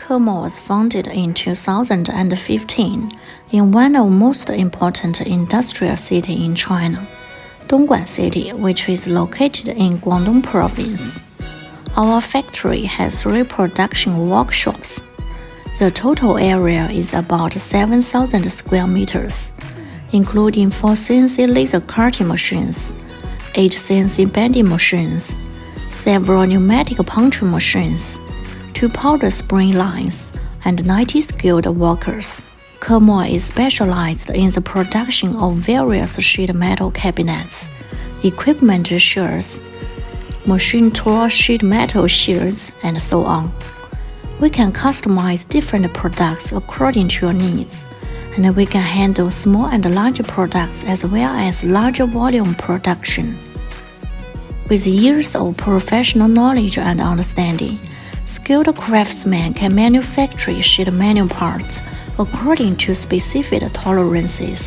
KEMO was founded in 2015 in one of the most important industrial cities in China, Dongguan City, which is located in Guangdong province. Our factory has 3 production workshops. The total area is about 7,000 square meters, including 4 CNC laser cutting machines, 8 CNC bending machines, several pneumatic puncturing machines, 2 powder spring lines, and 90 skilled workers. KEMO is specialized in the production of various sheet metal cabinets, equipment shears, machine tool sheet metal shears, and so on. We can customize different products according to your needs, and we can handle small and large products as well as larger volume production. With years of professional knowledge and understanding, skilled craftsmen can manufacture sheet metal parts according to specific tolerances.